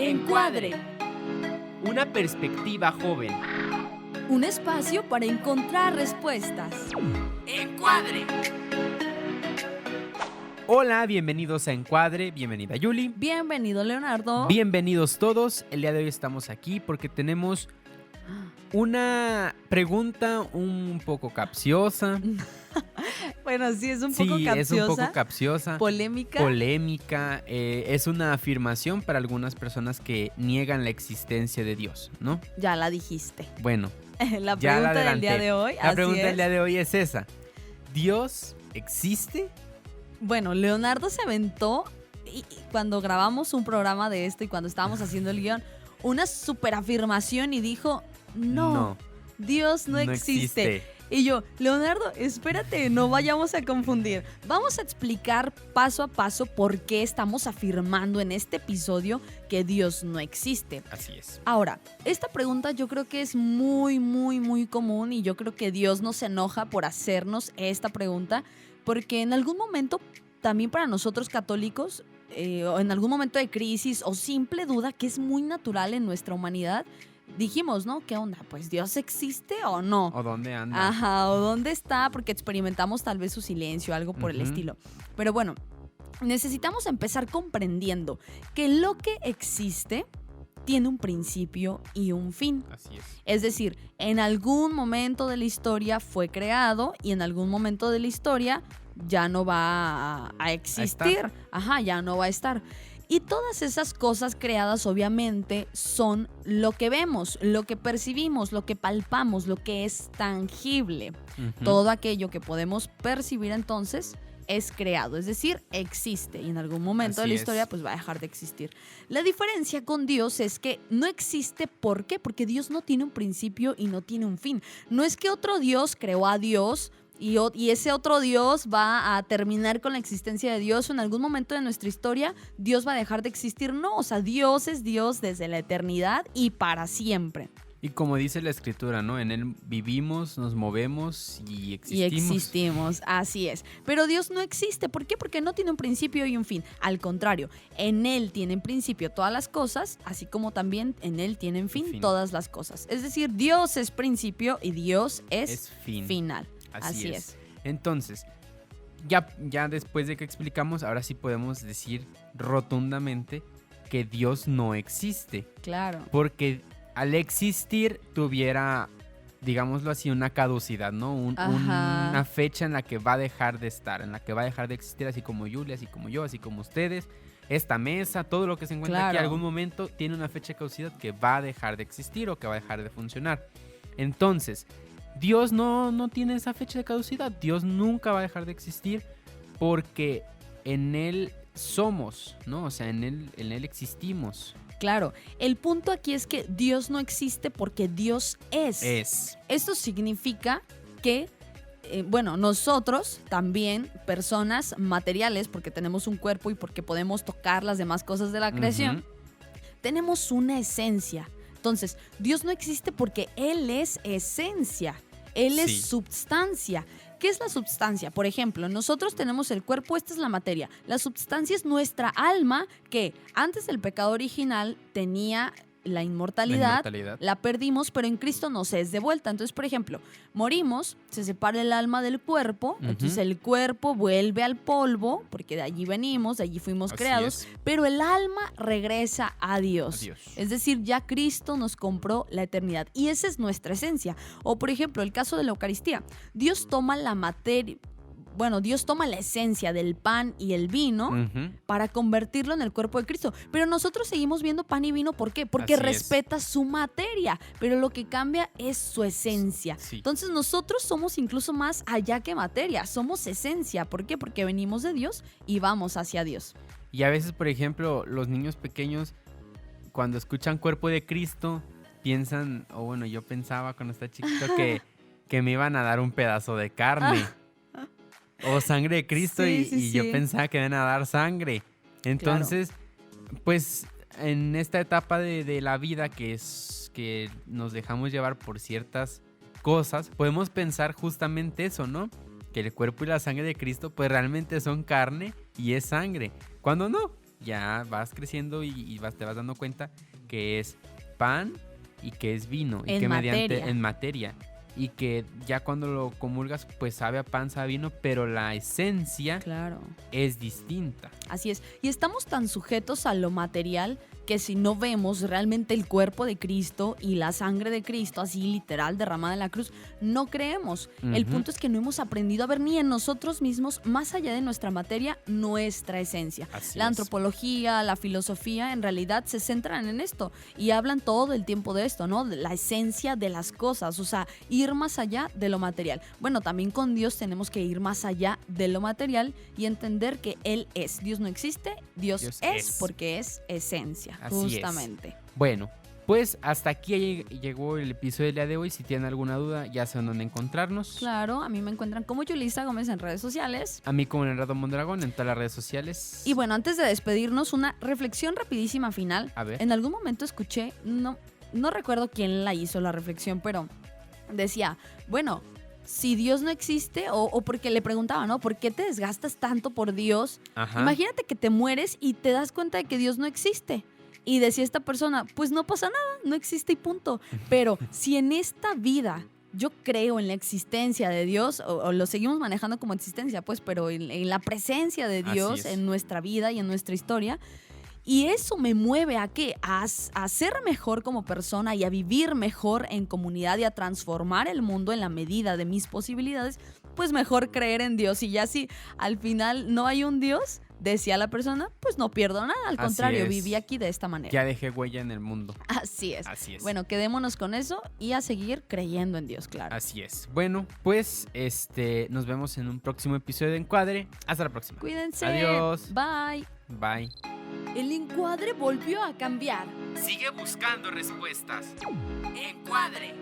Encuadre. Una perspectiva joven. Un espacio para encontrar respuestas. Encuadre. Hola, bienvenidos a Encuadre, bienvenida Yuli. Bienvenido, Leonardo. Bienvenidos todos. El día de hoy estamos aquí porque tenemos una pregunta un poco capciosa. Bueno, sí, es un poco Sí, capciosa. es un poco capciosa. Polémica. Es una afirmación para algunas personas que niegan la existencia de Dios, ¿no? Ya la dijiste. Bueno, La ya la pregunta del adelanté. día de hoy. La así pregunta del es. día de hoy es esa. ¿Dios existe? Bueno, Leonardo se aventó y cuando grabamos un programa de esto y cuando estábamos haciendo el guión, una super afirmación y dijo, no, Dios no existe. Y yo, Leonardo, espérate, no vayamos a confundir. Vamos a explicar paso a paso por qué estamos afirmando en este episodio que Dios no existe. Así es. Ahora, esta pregunta yo creo que es muy común y yo creo que Dios nos enoja por hacernos esta pregunta porque en algún momento, también para nosotros católicos, o en algún momento de crisis o simple duda que es muy natural en nuestra humanidad, dijimos, ¿no? ¿Qué onda? Pues ¿Dios existe o no? ¿O dónde anda? Ajá, ¿o dónde está? Porque experimentamos tal vez su silencio, algo por el estilo. Pero bueno, necesitamos empezar comprendiendo que lo que existe tiene un principio y un fin. Así es. Es decir, en algún momento de la historia fue creado y en algún momento de la historia ya no va a existir. Ajá, ya no va a estar. Y todas esas cosas creadas obviamente son lo que vemos, lo que percibimos, lo que palpamos, lo que es tangible. Todo aquello que podemos percibir entonces es creado, es decir, existe y en algún momento de la historia pues va a dejar de existir. La diferencia con Dios es que no existe, ¿por qué? Porque Dios no tiene un principio y no tiene un fin. No es que otro Dios creó a Dios y ese otro Dios va a terminar con la existencia de Dios o en algún momento de nuestra historia Dios va a dejar de existir. No, o sea, Dios es Dios desde la eternidad y para siempre. Y como dice la escritura, ¿no? En Él vivimos, nos movemos y existimos. Y existimos, así es. Pero Dios no existe. ¿Por qué? Porque no tiene un principio y un fin. Al contrario, en Él tienen principio todas las cosas, así como también en Él tienen fin todas las cosas. Es decir, Dios es principio y Dios es final. Así es. Entonces, ya después de que explicamos, ahora sí podemos decir rotundamente que Dios no existe. Claro. Porque al existir tuviera, digámoslo así, una caducidad, ¿no? Una fecha en la que va a dejar de estar, en la que va a dejar de existir, así como Julia, así como yo, así como ustedes. Esta mesa, todo lo que se encuentra aquí, en algún momento tiene una fecha de caducidad que va a dejar de existir o que va a dejar de funcionar. Entonces, Dios no tiene esa fecha de caducidad. Dios nunca va a dejar de existir porque en Él somos, ¿no? O sea, en Él existimos. Claro, el punto aquí es que Dios no existe porque Dios es. Esto significa que, nosotros también, personas materiales, porque tenemos un cuerpo y porque podemos tocar las demás cosas de la creación, tenemos una esencia. Entonces, Dios no existe porque Él es esencia, Él es substancia. ¿Qué es la substancia? Por ejemplo, nosotros tenemos el cuerpo, esta es la materia. La substancia es nuestra alma que antes del pecado original tenía la inmortalidad, la perdimos, pero en Cristo nos es de vuelta. Entonces, por ejemplo, morimos, se separa el alma del cuerpo, entonces el cuerpo vuelve al polvo, porque de allí venimos, de allí fuimos creados, pero el alma regresa a Dios. Es decir, ya Cristo nos compró la eternidad y esa es nuestra esencia. O, por ejemplo, el caso de la Eucaristía. Dios toma la materia... Dios toma la esencia del pan y el vino para convertirlo en el cuerpo de Cristo. Pero nosotros seguimos viendo pan y vino, ¿por qué? Porque respeta su materia, pero lo que cambia es su esencia. Entonces nosotros somos incluso más allá que materia, somos esencia. ¿Por qué? Porque venimos de Dios y vamos hacia Dios. Y a veces, por ejemplo, los niños pequeños, cuando escuchan cuerpo de Cristo, piensan, yo pensaba cuando estaba chiquito que me iban a dar un pedazo de carne. O sangre de Cristo y yo pensaba que iban a dar sangre. Entonces, pues en esta etapa de la vida que nos dejamos llevar por ciertas cosas, podemos pensar justamente eso, ¿no? Que el cuerpo y la sangre de Cristo pues realmente son carne y es sangre. Cuando no, ya vas creciendo y te vas dando cuenta que es pan y que es vino. Y que en materia. Y que ya cuando lo comulgas, pues sabe a pan, sabe a vino, pero la esencia es distinta. Así es. Y estamos tan sujetos a lo material que si no vemos realmente el cuerpo de Cristo y la sangre de Cristo, así literal derramada en la cruz, no creemos. El punto es que no hemos aprendido a ver ni en nosotros mismos, más allá de nuestra materia, nuestra esencia. La antropología, la filosofía, en realidad se centran en esto y hablan todo el tiempo de esto, ¿no? De la esencia de las cosas, o sea, ir más allá de lo material. Bueno, también con Dios tenemos que ir más allá de lo material y entender que Él es. Dios no existe, Dios es porque es esencia. Así justamente. Es. Bueno, pues hasta aquí llegó el episodio del día de hoy. Si tienen alguna duda, ya saben dónde encontrarnos. Claro, a mí me encuentran como Yulisa Gómez en redes sociales. A mí como Leonardo Mondragón en todas las redes sociales. Y bueno, antes de despedirnos, una reflexión rapidísima final. A ver. En algún momento escuché, no recuerdo quién la hizo la reflexión, pero decía, bueno, si Dios no existe, o porque le preguntaba, ¿no? ¿Por qué te desgastas tanto por Dios? Ajá. Imagínate que te mueres y te das cuenta de que Dios no existe. Y decía esta persona, pues no pasa nada, no existe y punto. Pero si en esta vida yo creo en la existencia de Dios, o lo seguimos manejando como existencia, pues, pero en la presencia de Dios en nuestra vida y en nuestra historia, y eso me mueve ¿a qué? A ser mejor como persona y a vivir mejor en comunidad y a transformar el mundo en la medida de mis posibilidades, pues mejor creer en Dios. Y ya si al final no hay un Dios, decía la persona, pues no pierdo nada. Al contrario, viví aquí de esta manera. Ya dejé huella en el mundo. Así es. Bueno, quedémonos con eso y a seguir creyendo en Dios, claro. Así es. Bueno, pues nos vemos en un próximo episodio de Encuadre. Hasta la próxima. Cuídense. Adiós. Bye. Bye. El encuadre volvió a cambiar. Sigue buscando respuestas. Encuadre.